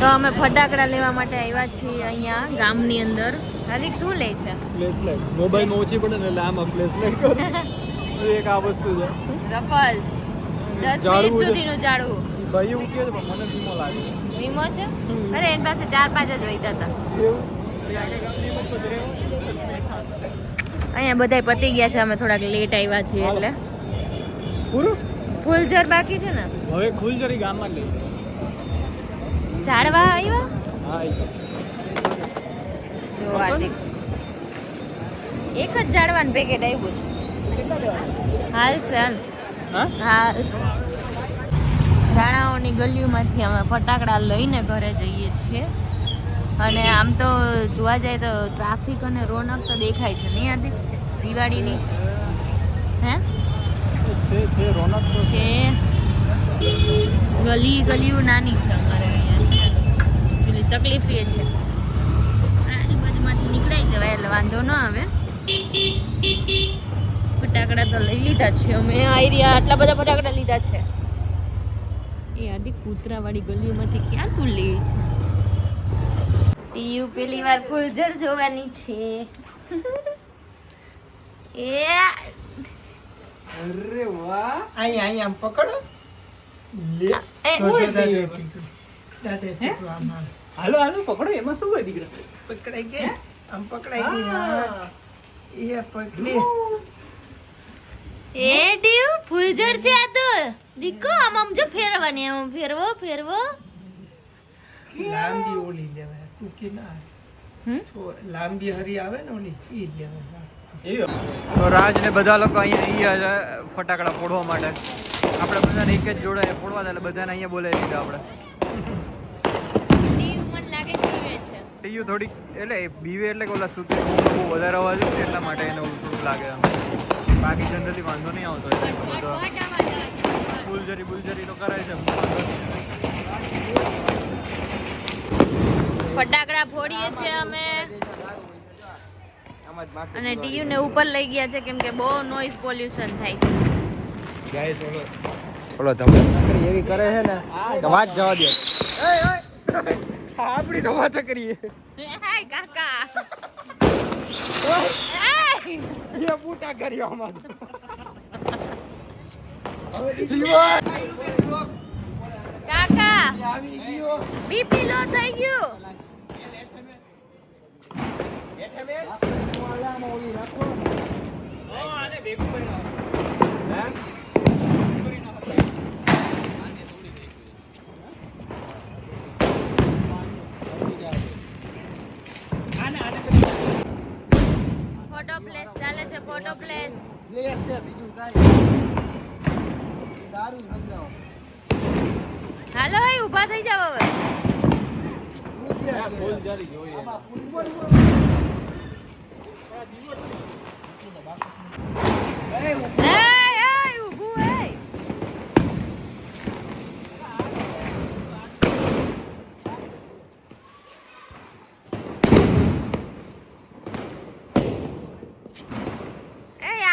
તો અમે ફટાકડા લેવા માટે આવ્યા છીએ અહીંયા ગામની અંદર. હાર્દિક શું લે છે? Flash light. મોબાઈલમાં ઓછી પડે ને એટલે આમાં ફ્લેશ લાઈટ કરો. એક આ વસ્તુ છે. રફલ્સ 10 મિનિટ સુધીનું જાળવું. ભાઈ એવું કહે છે પણ મને ધીમો લાગે. ધીમો છે? અરે એની પાસે 4-5 જ વહીતા હતા. અહીંયા બધાય પતી ગયા છે. અમે થોડાક લેટ આવ્યા છીએ એટલે. પૂરું? ફૂલઝર બાકી છે ને? હવે ફૂલઝરી ગામમાં લઈ. ઝાડવા આવ્યા? હા જો હાર્દિક એક જ ઝાડવાનું પેકેટ આવ્યું છે. હાલ ચાલ. હા રાણાઓની ગલીઓમાંથી અમે ફટાકડા લઈને ઘરે જઈએ છીએ. અને આમ તો જોવા જાય તો ટ્રાફિક અને રોનક તો દેખાય છે નહીં આદિ દિવાળીની? હે છે રોનક તો છે. ગલીઓ નાની છે અમારે અહીંયા. એકચ્યુઅલી તકલીફ એ છે આજુબાજુમાંથી નીકળાઈ જવાય એટલે વાંધો ન આવે. ફટાકડા તો લઈ લીધા છે અમે. આઈડિયા આટલા બધા ફટાકડા લીધા છે. એ આદિ કૂતરાવાળી ગલીઓમાંથી ક્યાં તું લે છે? ટીયુ પેલી વાર ફૂલઝર જોવાની છે. એ અરે વાહ. અહીંયા પકડો. લે હાલો હાલો પકડો. એમાં શું હોય દીકરા? પકડાઈ ગયા. આમ પકડાઈ ગયા. એ પકડી. એ ટીયુ ફૂલઝર છે આ તો. દીકો આમ જો ફેરવાની. આમ ફેરવો. લાંબી ઓલી લેવાય. ટૂંકી ના. લાંબી હરી આવે ને ઓલી ઈ લેવાય. તો રાજ ને બધા લોકો અહીંયા ફટાકડા ફોડવા માટે. આપણે બધાને એક જ જોડે ફોડવા એટલે બધાને અહીંયા બોલાવી દીધા આપણે. ટીયુ મને લાગે પીવે છે. ટીયુ થોડીક એટલે બીવે એટલે કે ઓલા સુતી બહુ વધારે અવાજ છે એટલા માટે એને થોડુંક લાગે આમ. બાકી જનરલી વાંધો નહીં આવતો એટલે બધો ફૂલઝરી તો કરાય છે. ફટાકડા ફોડીએ છીએ અમે અને ટીયુ ને ઉપર લઈ ગયા છે કેમ કે બહુ નોઈઝ પોલ્યુશન થાય. ગાઈસ ઓલો ધમાલ એવી કરે છે ને કે વાત જવા દે. આપણી ધમાચા કરીએ. હાય કાકા. એ બૂટા કર્યો અમાર. કાકા આવી ગયો. બીપી લો થઈ ગયું. ફોટો પ્લેસ ચાલે છે. ફોટો પ્લેસ હાલો ભાઈ ઊભા થઈ જાવ હવે. ઊભું હે.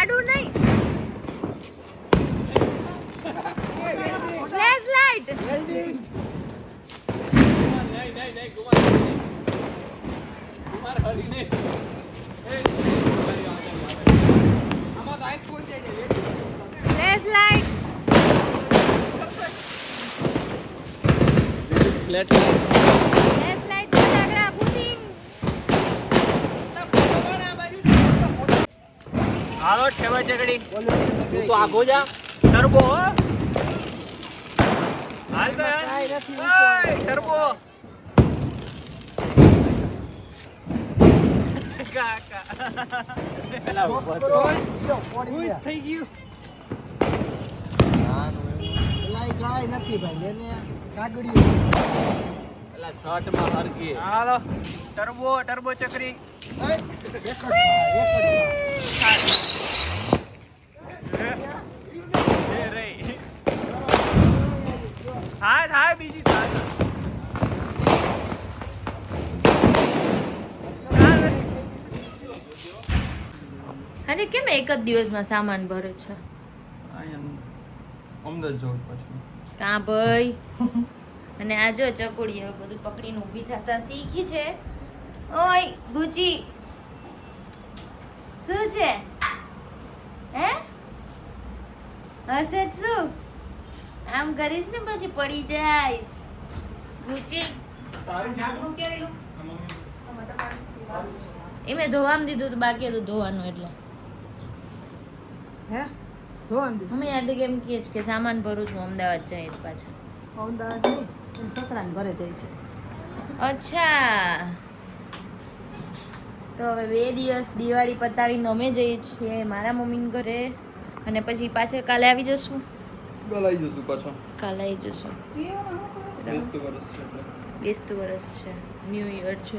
આડું નહીં. Flash light. Flash light. Flash light ફટાકડા બુટિંગ. હાલો ઠેવા ચકડી. તું તો આગો જા. ટર્બો હાલ તો ટર્બો. કાકા પેલા થઈ ગયું. નથી ભાઈ લેને કાગડીઓ પેલા શર્ટ માં હરકી. હાલો ટર્બો ચકરી. થાય બીજી થાય. અરે કેમ એક જ દિવસમાં સામાન ભરે છે? અમદાવાદ જવું પછી. કાં ભાઈ અને આ જો ચકોડી હવે બધું પકડીને ઊભી થતા શીખી છે. ઓય ગુચી શું છે હે હશે જ શું આમ કરીશ ને પછી પડી જાઈશ ગુચી એ મેં ધોવામાં દીધું તો બાકી હતું ધોવાનું એટલે હે ધોવાનું દીધું મમ્મી આજે કેમ કહે છે કે સામાન ભરું છું અમદાવાદ જાય છે પાછા અમદાવાદ નહીં એમ સસરાને ઘરે જાય છે અચ્છા તો હવે 2 દિવસ દિવાળી પતાવીને અમે જઈએ છીએ મારા મમ્મીને ઘરે અને પછી પાછા કાલે આવી જશું કાલે આવી જશું પાછો. કાલે આવી જશું બેસતું વરસ છે ન્યૂ યર છે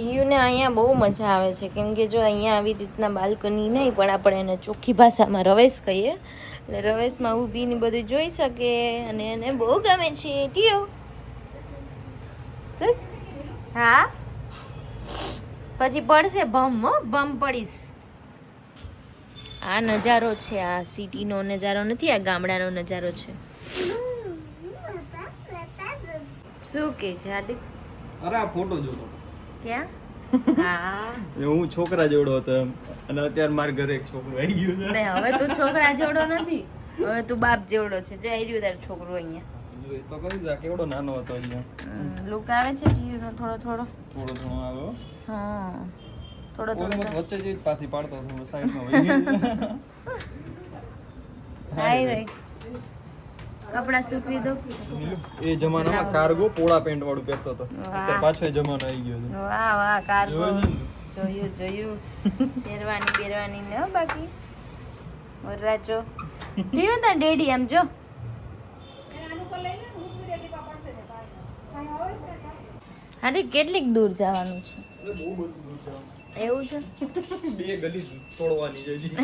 ઈયુને અહીંયા બહુ મજા આવે છે કેમ કે જો અહીંયા આવી રીતના બાલ્કની નહીં પણ આપણે એને ચોખ્ખી ભાષામાં રવેશ કહીએ એટલે રવેશમાં ઊભીને બધું જોઈ શકે અને એને બહુ ગમે છે ટીયો હા પછી પડશે ભમ ભમ પડીશ આ નજારો છે આ સિટીનો નજારો નથી આ ગામડાનો નજારો છે શું કે છે હાર્દિક અરે આ ફોટો જોતો ક્યાં હા હું છોકરા જેવડો હતો એમ અને અત્યારે મારા ઘરે એક છોકરો આવી ગયો છે. ને હવે તું છોકરા જેવડો નથી હવે તું બાપ જેવડો છે જો આવી રહ્યો તારો છોકરો અહીંયા જોઈ તો કહી દે કેવડો નાનો હતો અહીંયા. લુક આવે છે ટીયુનો થોડો થોડો થોડો ઘણો આવ્યો. હા થોડો થોડો ઓલમોસ્ટ વચ્ચે જ પાછી પાડતો હતો સાઈડમાં વહી ગયો. હાય ભાઈ કપડા સૂકવી દો એ જમાનામાં કાર્ગો પોળા પેન્ટ વાળું પહેરતો હતો. વાહ. અત્યારે પાછો એ જમાનો આવી ગયો છે. વાહ વાહ કાર્ગો જોયું જોયું શેરવાની બેરવાની ને હો બાકી વરરાજો ટીયુ તાર ડેડી આમ જો હારી કેટલીક દૂર જવાનું છે એટલે બહુ બધું દૂર જવાનું. એવું છે 2 ગલી તોડવાની છે હજી.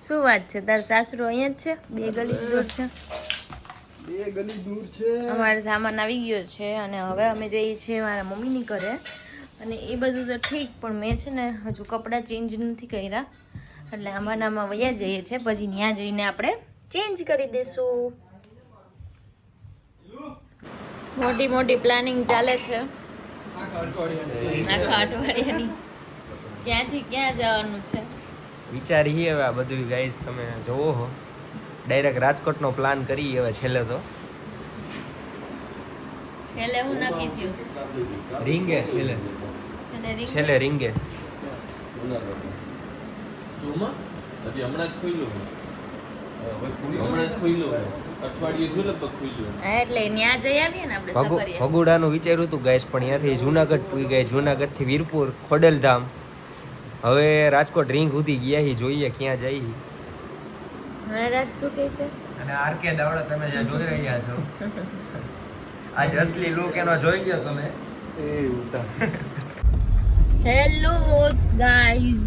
શું વાત છે તાર સાસરો અહીંયા જ છે 2 ગલી દૂર છે 2 ગલી દૂર છે. અમારો સામાન આવી ગયો છે અને હવે અમે જઈએ છીએ મારા મમ્મીની ઘરે અને એ બધું તો ઠીક પણ મેં છે ને હજુ કપડાં ચેન્જ નથી કર્યા એટલે આમાં વયા જઈએ છીએ પછી ત્યાં જઈને આપણે ચેન્જ કરી દઈશું મોટી મોટી પ્લાનિંગ ચાલે છે આખા અઠવાડિયાની. આખા અઠવાડિયાની ક્યાંથી ક્યાં જવાનું છે વિચારી હવે આ બધું ગાઈસ તમે જોવો હો ડાયરેક્ટ રાજકોટનો પ્લાન કરી હવે છેલ્લે તો છેલ્લે હું નક્કી થયું રીંગે છેલ્લે ring છેલ્લે રીંગે જોમાં હજી હમણાં જ ખુલ્યું હમણાં જ ખુલ્યું અઠવાડિયું થયું લગભગ ખુલ્યું હા, એટલે ત્યાં જઈ આવીએ ને આપણે સફરિયા ભગુડાનું વિચાર્યું હતું ગાઈસ પણ ત્યાંથી જુનાગઢ પૂઈ ગયા જુનાગઢથી વીરપુર ખોડલધામ હવે રાજકોટ રીંગ સુધી ગયા હી જોઈએ ક્યાં જઈ મહારાજ શું કહે છે અને આરકે દાવડા તમે જ્યાં જોઈ રહ્યા છો આજ અસલી લુક એનો જોઈ ગયો તમે હેલો ગાઈઝ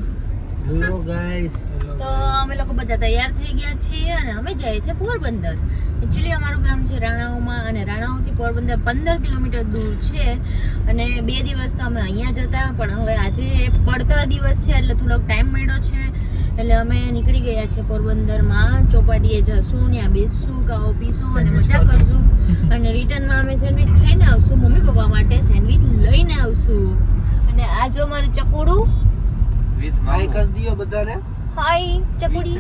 હેલો ગાઈસ તો અમે લોકો બધા તૈયાર થઈ ગયા છીએ અને અમે જઈએ છીએ પોરબંદર એકચ્યુઅલી અમારું ગામ છે રાણાઓમાં અને રાણાઓથી પોરબંદર 15 કિલોમીટર દૂર છે અને 2 દિવસ તો અમે અહીંયા જતા પણ હવે આજે પડતર દિવસ છે એટલે થોડોક ટાઈમ મળ્યો છે એટલે અમે નીકળી ગયા છીએ પોરબંદરમાં ચોપાટીએ જશું ત્યાં બેસશું કાવો પીશું અને મજા કરશું અને રિટર્નમાં અમે સેન્ડવિચ ખાઈને આવશું મમ્મી પપ્પા માટે સેન્ડવિચ લઈને આવશું અને આ જો મારું ચકોડું વિથ હાય કરી દિયો બધાને હાય ચકોડી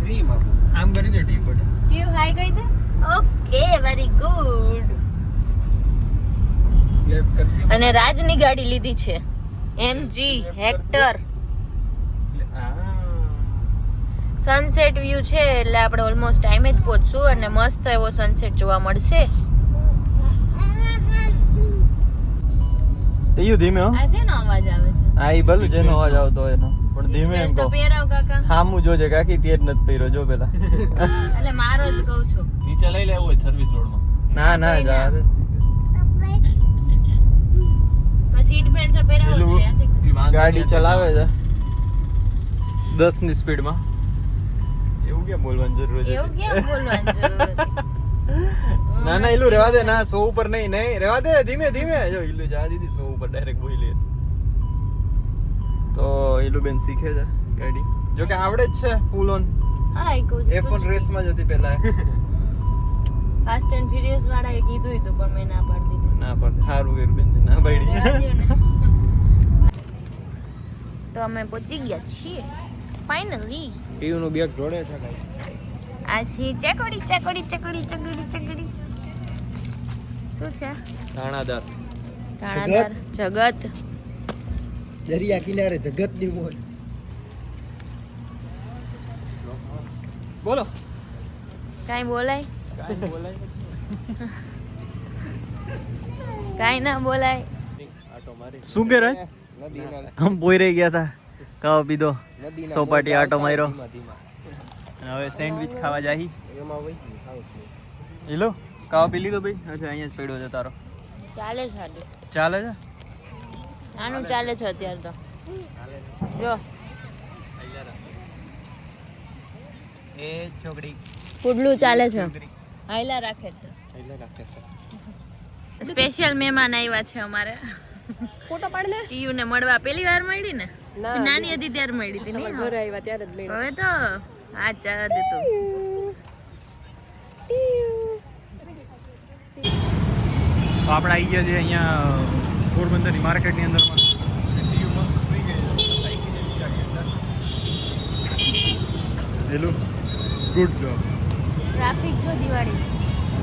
3 માં આમ કરી દે ટીમ બટન. યુ હાય કહી દે ઓકે વેરી ગુડ ક્લેપ કરી દે. અને રાજની ગાડી લીધી છે એમજી હેક્ટર સનસેટ વ્યૂ છે એટલે આપણે ઓલમોસ્ટ ટાઈમે જ પહોંચશું અને મસ્ત એવો સનસેટ જોવા મળશે ટીયુ ધીમે હો. આ શેનો અવાજ આવે છે આ ઈ ભલું જેનો અવાજ આવતો હોય એનો પણ ધીમે એમ તો કહો. પહેરાવ કાકા હામું જોજે કાકી તે જ નથી પહેર્યો જો પેલા. એટલે મારો જ કહું છું નીચે લઈ લેવું હોય સર્વિસ રોડમાં ના ના જા તો સીટ બેલ્ટ તો પહેરાવો પેલું છે યાર ગાડી ચલાવે છે 10 ની સ્પીડમાં એવું કેમ બોલવાની જરૂર છે? એવું ક્યાં બોલવાની જરૂર હતી ના ના ઈલું રહેવા દે ના 100 ઉપર નહીં નહીં રહેવા દે ધીમે ધીમે જો ઈલું જા દીધી 100 ઉપર ડાયરેક્ટ બોલી તો ઈલું બેન શીખે છે ગાડી જો કે આવડે જ છે ફૂલ ઓન હા એ કહું છું F1 રેસ માં જ હતી પહેલા ફાસ્ટ એન્ડ ફ્યુરિયસ વાળાએ કીધું હતું પણ મેં ના પાડી દીધું. ના પણ સારું કર્યું બેન ના પાડી. રહેવા દ્યો ને. તો અમે પહોંચી ગયા છીએ ફાઇનલી. ટીયુ નું બેગ જોડે છે કઈ આ છે ચકોડી ચકોડી ચકોડી ચકોડી ચકોડી. શું છે? દાણાદાર દાણાદાર જગત. દરિયા કિનારે જગતની મોજ. બોલો કાંઈ બોલાય? કાંઈ બોલાય કાંઈ ના બોલાય. આટો મારી શું કરે નદીના હમ બોઈ રહી ગયા હતા કાવો પીધો નદીના સોપાટી આટો માર્યો ધીમા ધીમા. અને હવે સેન્ડવિચ ખાવા જાહી એમાં વહી ગયું ખાવું છું. હેલો કાવો પી લીધો ભાઈ અચ્છા અહીંયા જ પડ્યો છે તારો ચાલે છે આજે. ચાલે છે આનું ચાલે છે અત્યારે તો. જો એ છોકરી પુડલું ચાલે છે. હાયલા રાખે છે. એટલે રાખે છે. સ્પેશિયલ મહેમાન આવ્યા છે અમારે. ફોટો પાડ લે. ટીયુ ને મળવા પહેલી વાર મળી ને? નાની હતી ત્યારે મળી હતી ને. ઘરે આવ્યા ત્યારે જ મળી. હવે તો આ ચા દેતો. તો આપણે આવી ગયા છે અહીંયા પોરબંદરની માર્કેટની અંદરમાં ટીયુ મસ્ત સુઈ ગઈ છે સાયકલ બિચારી અંદર હેલો ગુડ જોબ ટ્રાફિક જો દિવાળી.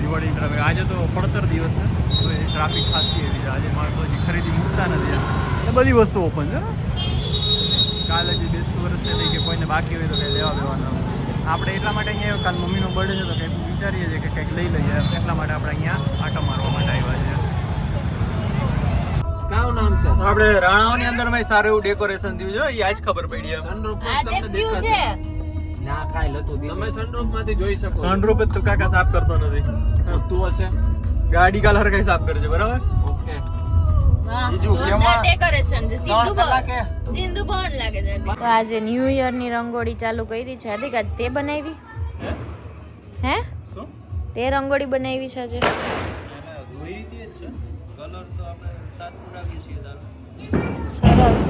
દિવાળી ટ્રાફિક આજે તો પડતર દિવસ છે તો એ ટ્રાફિક ખાસી એવી છે આજે માણસો હજી ખરીદી મૂકતા નથી એ બધી વસ્તુ ઓપન છે ને કાલે જે 10 વર્ષ છે કે કોઈને બાકી હોય તો કંઈ લેવા દેવાના આપણે એટલા માટે અહીંયા કાલ મમ્મીનો બર્થડે છે તો કંઈક વિચારીએ છીએ કે કંઈક લઈ લઈએ એટલા માટે આપણે અહીંયા આટો મારવા માટે આવ્યા છે કાવું નામ છે? આપણે રાણાઓની અંદરમાં સારું એવું ડેકોરેશન થયું છે એ આજ ખબર પડી એમ આ જે વ્યૂ છે. ના કાંઈ લતું તમે સનરૂફ માંથી જોઈ શકો છો. સનરૂફ જ તો કાકા સાફ કરતો નથી તું હશે ગાડી કાલ હરખાઈ સાફ કરે છે બરાબર ઓકે વાહ, બીજું જોરદાર કેમાં? ડેકોરેશન છે. સિંધુ 3 કલાકે ભવન. સિંધુ ભવન લાગે છે. તો આજે ન્યૂ યર ની રંગોળી ચાલુ કરી છે. હાર્દિક આજ તે બનાવી? હે? શું તે રંગોળી બનાવી છે આજે? ધોઈ રીતે જ છે કલર તો આપણે સાત પુરાવીએ છીએ તારો સરસ.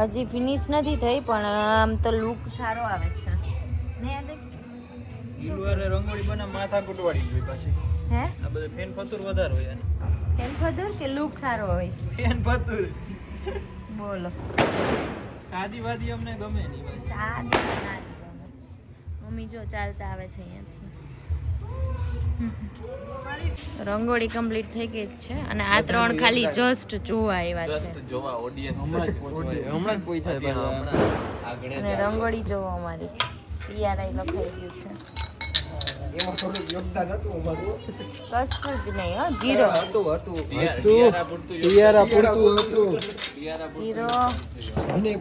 હજી ફિનિશ નથી થઈ પણ આમ તો લુક સારો આવે છે ને હાર્દિક? ગીલુવારે રંગોળી બના માથા કુટવાડી ગઈ પાછી હે? આ બધે ફેન ફતુર વધારે હોય આને ફેન ફદુર કે લુક સારો હોય? ફેન ફતુર બોલો. સાદી વાદી અમને ગમે નહીં ભાઈ ચા દે ના દે ગમે. મમ્મી જો ચાલતા આવે છે અહીંયાથી. રંગોળી કમ્પ્લીટ થઈ ગઈ જ છે અને આ 3 ખાલી જસ્ટ જોવા આવ્યા છે જસ્ટ જોવા ઓડિયન્સ હમણાં જ પહોંચ્યા હમણાં આગળ અને રંગોળી જોવા અમારી TRI લખાઈ ગયું છે. એમાં થોડું યોગદાન હતું અમારું. કશું જ નહીં હો, જીરો ટીઆરઆ પૂરતું ટીઆરઆ પૂરતું હતું. જીરો. અને